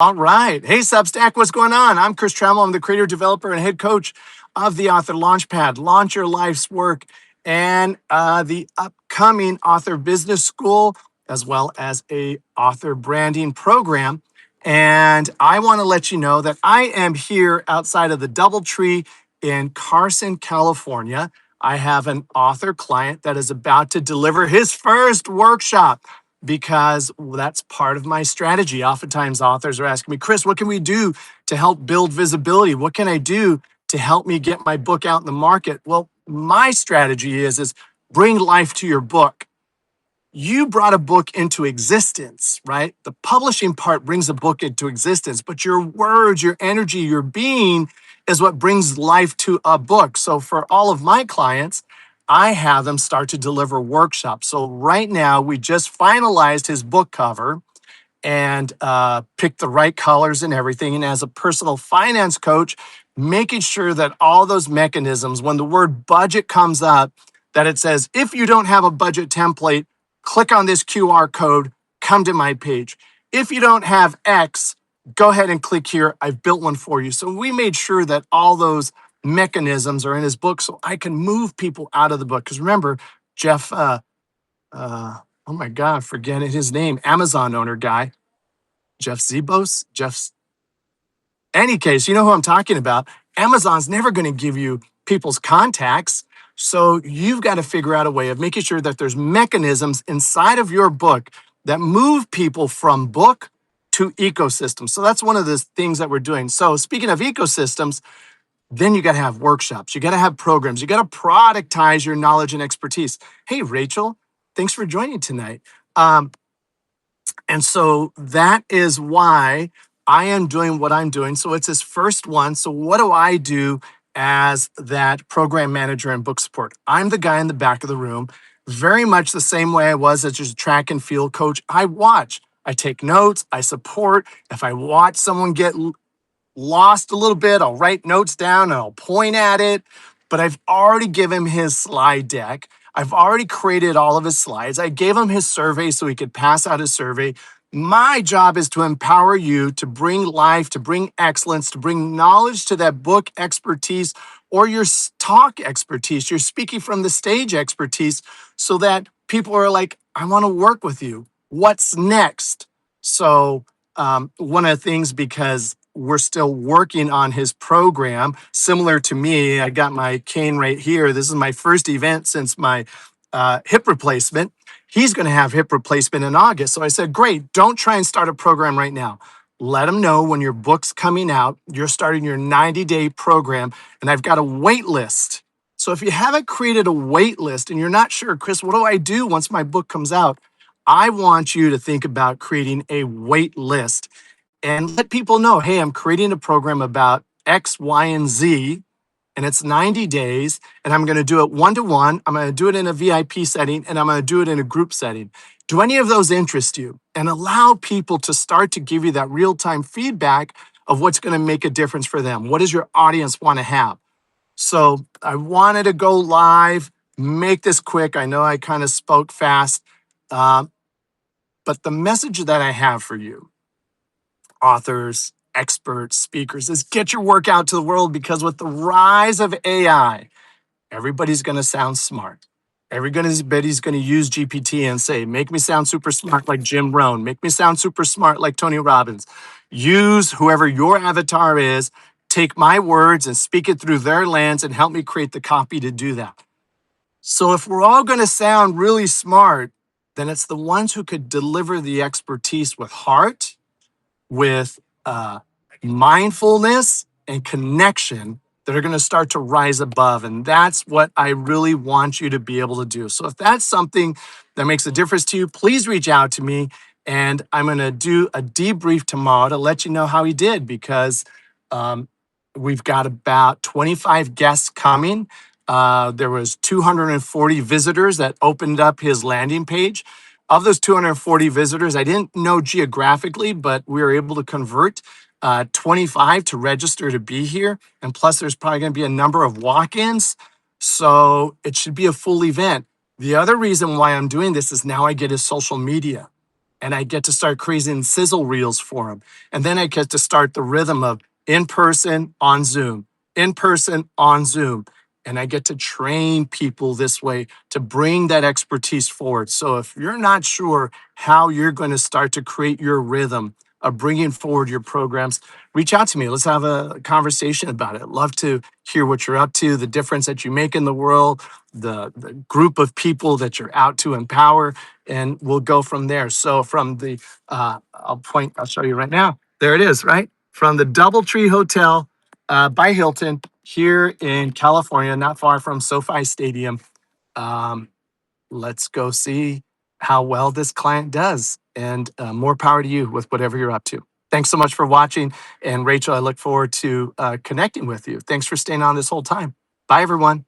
All right. Hey, Substack, what's going on? I'm Chris Trammell. I'm the creator, developer, and head coach of the Author Launchpad, Launch Your Life's Work, and the upcoming Author Business School, as well as a author branding program. And I want to let you know that I am here outside of the DoubleTree in Carson, California. I have an author client that is about to deliver his first workshop, because that's part of my strategy. Oftentimes authors are asking me, Chris, what can we do to help build visibility? What can I do to help me get my book out in the market? Well, my strategy is bring life to your book. You brought a book into existence, right? The publishing part brings a book into existence, but your words, your energy, your being is what brings life to a book. So for all of my clients, I have them start to deliver workshops. So right now, we just finalized his book cover and picked the right colors and everything. And as a personal finance coach, making sure that all those mechanisms, when the word budget comes up, that it says, if you don't have a budget template, click on this QR code, come to my page. If you don't have X, go ahead and click here. I've built one for you. So we made sure that all those mechanisms are in his book so I can move people out of the book. Because remember, Jeff, oh my God, forgetting his name, Amazon owner guy, Jeff Zebos, any case, you know who I'm talking about. Amazon's never going to give you people's contacts. So you've got to figure out a way of making sure that there's mechanisms inside of your book that move people from book to ecosystem. So that's one of the things that we're doing. So speaking of ecosystems, then you got to have workshops. You got to have programs. You got to productize your knowledge and expertise. Hey, Rachel, thanks for joining tonight. And so that is why I am doing what I'm doing. So it's his first one. So what do I do as that program manager and book support? I'm the guy in the back of the room, very much the same way I was as just a track and field coach. I watch, I take notes, I support. If I watch someone get lost a little bit, I'll write notes down and I'll point at it. But I've already given him his slide deck. I've already created all of his slides. I gave him his survey so he could pass out his survey. My job is to empower you to bring life, to bring excellence, to bring knowledge to that book expertise or your talk expertise, your speaking from the stage expertise, so that people are like, I want to work with you. What's next? So one of the things, because we're still working on his program, similar to me, I got my cane right here. This is my first event since my hip replacement. He's going to have hip replacement in August. So I said, great, don't try and start a program right now. Let him know when your book's coming out, you're starting your 90-day program, and I've got a wait list. So if you haven't created a wait list and you're not sure, Chris, what do I do once my book comes out? I want you to think about creating a wait list and let people know, hey, I'm creating a program about X, Y, and Z, and it's 90 days, and I'm going to do it one-to-one. I'm going to do it in a VIP setting, and I'm going to do it in a group setting. Do any of those interest you? And allow people to start to give you that real-time feedback of what's going to make a difference for them. What does your audience want to have? So I wanted to go live, make this quick. I know I kind of spoke fast, but the message that I have for you, authors, experts, speakers, is get your work out to the world, because with the rise of AI, everybody's going to sound smart. Everybody's going to use GPT and say, make me sound super smart like Jim Rohn. Make me sound super smart like Tony Robbins. Use whoever your avatar is, take my words and speak it through their lens and help me create the copy to do that. So if we're all going to sound really smart, then it's the ones who could deliver the expertise with heart, with mindfulness and connection, that are going to start to rise above. And that's what I really want you to be able to do. So if that's something that makes a difference to you, please reach out to me. And I'm going to do a debrief tomorrow to let you know how he did, because we've got about 25 guests coming. There was 240 visitors that opened up his landing page. Of those 240 visitors, I didn't know geographically, but we were able to convert 25 to register to be here. And plus, there's probably going to be a number of walk-ins. So it should be a full event. The other reason why I'm doing this is now I get his social media. and I get to start creating sizzle reels for them. And then I get to start the rhythm of in person on Zoom, in person on Zoom. And I get to train people this way to bring that expertise forward. So if you're not sure how you're going to start to create your rhythm of bringing forward your programs, reach out to me. Let's have a conversation about it. Love to hear what you're up to, the difference that you make in the world, the group of people that you're out to empower, and we'll go from there. So from the, I'll show you right now. There it is, right? From the Doubletree Hotel by Hilton here in California, not far from SoFi Stadium. Um, let's go see how well this client does, and more power to you with whatever you're up to. Thanks so much for watching. And Rachel, I look forward to connecting with you. Thanks for staying on this whole time. Bye, everyone.